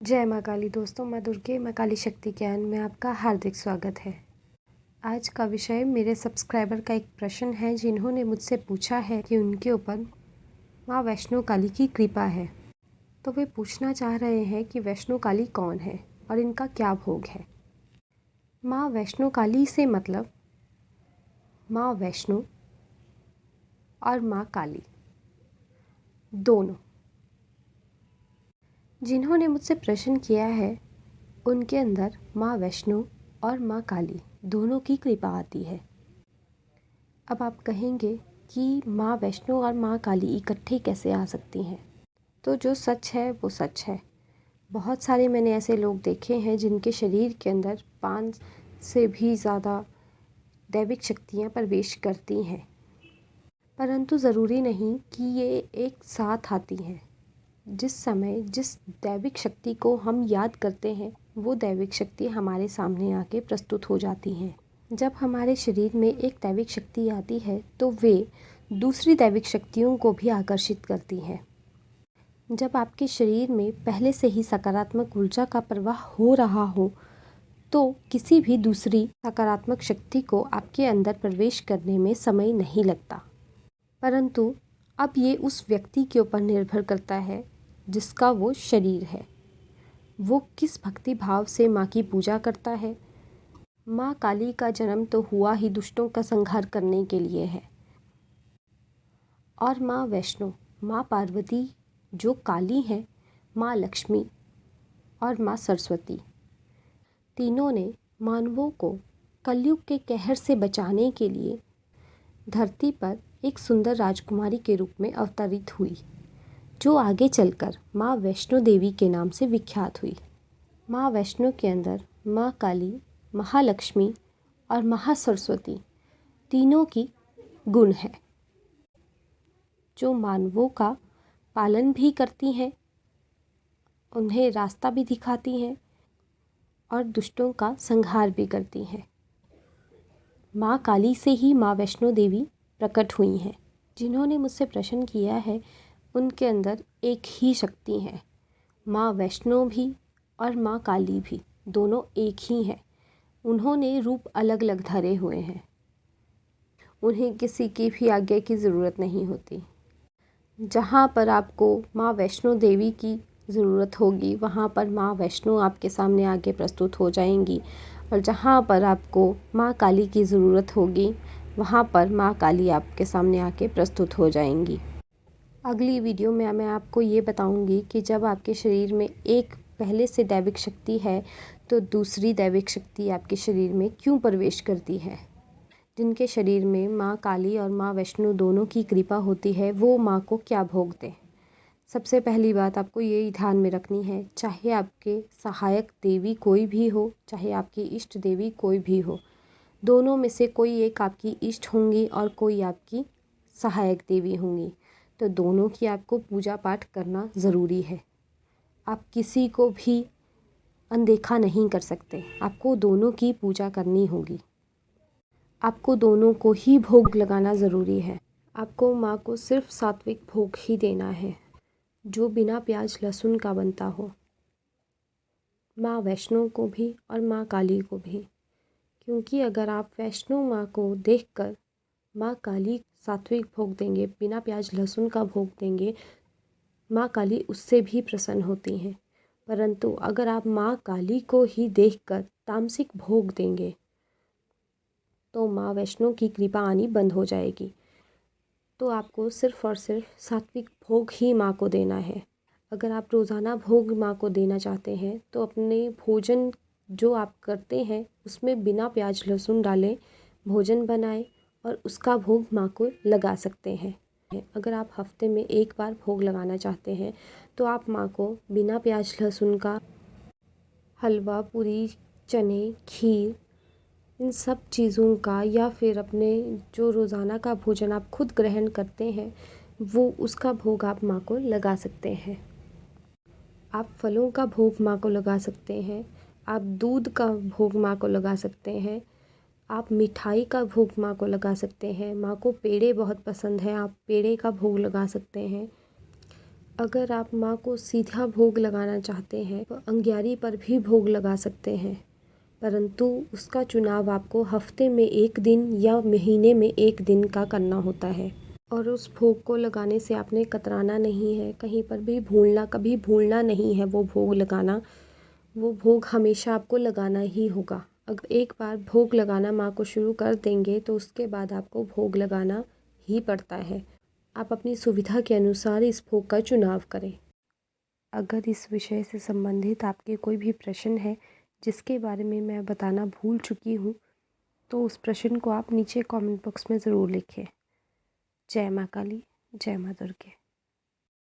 जय माँ काली। दोस्तों, माँ दुर्गे माँ काली शक्ति ज्ञान में आपका हार्दिक स्वागत है। आज का विषय मेरे सब्सक्राइबर का एक प्रश्न है जिन्होंने मुझसे पूछा है कि उनके ऊपर माँ वैष्णो काली की कृपा है। तो वे पूछना चाह रहे हैं कि वैष्णो काली कौन है और इनका क्या भोग है। माँ वैष्णो काली से मतलब माँ वैष्णो और माँ काली दोनों। जिन्होंने मुझसे प्रश्न किया है उनके अंदर माँ वैष्णो और माँ काली दोनों की कृपा आती है। अब आप कहेंगे कि माँ वैष्णो और माँ काली इकट्ठे कैसे आ सकती हैं। तो जो सच है वो सच है। बहुत सारे मैंने ऐसे लोग देखे हैं जिनके शरीर के अंदर 5 से भी ज़्यादा दैविक शक्तियाँ प्रवेश करती हैं, परंतु ज़रूरी नहीं कि ये एक साथ आती हैं। जिस समय जिस दैविक शक्ति को हम याद करते हैं वो दैविक शक्ति हमारे सामने आके प्रस्तुत हो जाती हैं। जब हमारे शरीर में एक दैविक शक्ति आती है तो वे दूसरी दैविक शक्तियों को भी आकर्षित करती हैं। जब आपके शरीर में पहले से ही सकारात्मक ऊर्जा का प्रवाह हो रहा हो तो किसी भी दूसरी सकारात्मक शक्ति को आपके अंदर प्रवेश करने में समय नहीं लगता, परंतु अब ये उस व्यक्ति के ऊपर निर्भर करता है जिसका वो शरीर है। वो किस भक्ति भाव से माँ की पूजा करता है। माँ काली का जन्म तो हुआ ही दुष्टों का संहार करने के लिए है, और माँ वैष्णो, माँ पार्वती जो काली हैं, माँ लक्ष्मी और माँ सरस्वती, तीनों ने मानवों को कलयुग के कहर से बचाने के लिए धरती पर एक सुंदर राजकुमारी के रूप में अवतरित हुई, जो आगे चलकर माँ वैष्णो देवी के नाम से विख्यात हुई। माँ वैष्णो के अंदर माँ काली, महालक्ष्मी और महासरस्वती तीनों की गुण है, जो मानवों का पालन भी करती हैं, उन्हें रास्ता भी दिखाती हैं और दुष्टों का संहार भी करती हैं। माँ काली से ही माँ वैष्णो देवी प्रकट हुई हैं। जिन्होंने मुझसे प्रश्न किया है उनके अंदर एक ही शक्ति है। माँ वैष्णो भी और माँ काली भी दोनों एक ही हैं। उन्होंने रूप अलग अलग धरे हुए हैं। उन्हें किसी की भी आज्ञा की ज़रूरत नहीं होती। जहाँ पर आपको माँ वैष्णो देवी की ज़रूरत होगी वहाँ पर माँ वैष्णो आपके सामने आगे प्रस्तुत हो जाएंगी, और जहाँ पर आपको माँ काली की ज़रूरत होगी वहाँ पर माँ काली आपके सामने आके प्रस्तुत हो जाएंगी। अगली वीडियो में मैं आपको ये बताऊंगी कि जब आपके शरीर में एक पहले से दैविक शक्ति है तो दूसरी दैविक शक्ति आपके शरीर में क्यों प्रवेश करती है। जिनके शरीर में माँ काली और माँ वैष्णो दोनों की कृपा होती है वो माँ को क्या भोग दें। सबसे पहली बात आपको यही ध्यान में रखनी है, चाहे आपके सहायक देवी कोई भी हो, चाहे आपकी इष्ट देवी कोई भी हो, दोनों में से कोई एक आपकी इष्ट होंगी और कोई आपकी सहायक देवी होंगी, तो दोनों की आपको पूजा पाठ करना ज़रूरी है। आप किसी को भी अनदेखा नहीं कर सकते, आपको दोनों की पूजा करनी होगी। आपको दोनों को ही भोग लगाना ज़रूरी है। आपको माँ को सिर्फ सात्विक भोग ही देना है जो बिना प्याज लहसुन का बनता हो, माँ वैष्णो को भी और माँ काली को भी। क्योंकि अगर आप वैष्णो माँ को देखकर माँ काली सात्विक भोग देंगे, बिना प्याज लहसुन का भोग देंगे, माँ काली उससे भी प्रसन्न होती हैं। परंतु अगर आप माँ काली को ही देखकर तामसिक भोग देंगे तो माँ वैष्णो की कृपा आनी बंद हो जाएगी। तो आपको सिर्फ़ और सिर्फ सात्विक भोग ही माँ को देना है। अगर आप रोज़ाना भोग माँ को देना चाहते हैं तो अपने भोजन जो आप करते हैं उसमें बिना प्याज लहसुन डाले भोजन बनाएं और उसका भोग माँ को लगा सकते हैं। अगर आप हफ्ते में एक बार भोग लगाना चाहते हैं तो आप माँ को बिना प्याज लहसुन का हलवा, पूरी, चने, खीर, इन सब चीज़ों का, या फिर अपने जो रोज़ाना का भोजन आप खुद ग्रहण करते हैं वो उसका भोग आप माँ को लगा सकते हैं। आप फलों का भोग माँ को लगा सकते हैं, आप दूध का भोग माँ को लगा सकते हैं, आप मिठाई का भोग माँ को लगा सकते हैं। माँ को पेड़े बहुत पसंद है, आप पेड़े का भोग लगा सकते हैं। अगर आप माँ को सीधा भोग लगाना चाहते हैं तो अंगियारी पर भी भोग लगा सकते हैं, परंतु उसका चुनाव आपको हफ्ते में 1 दिन या महीने में 1 दिन का करना होता है। और उस भोग को लगाने से आपने कतराना नहीं है, कहीं पर भी कभी भूलना नहीं है वो भोग लगाना। वो भोग हमेशा आपको लगाना ही होगा। अगर एक बार भोग लगाना माँ को शुरू कर देंगे तो उसके बाद आपको भोग लगाना ही पड़ता है। आप अपनी सुविधा के अनुसार इस भोग का चुनाव करें। अगर इस विषय से संबंधित आपके कोई भी प्रश्न है जिसके बारे में मैं बताना भूल चुकी हूँ, तो उस प्रश्न को आप नीचे कमेंट बॉक्स में ज़रूर लिखें। जय माँ काली, जय माँ दुर्गे।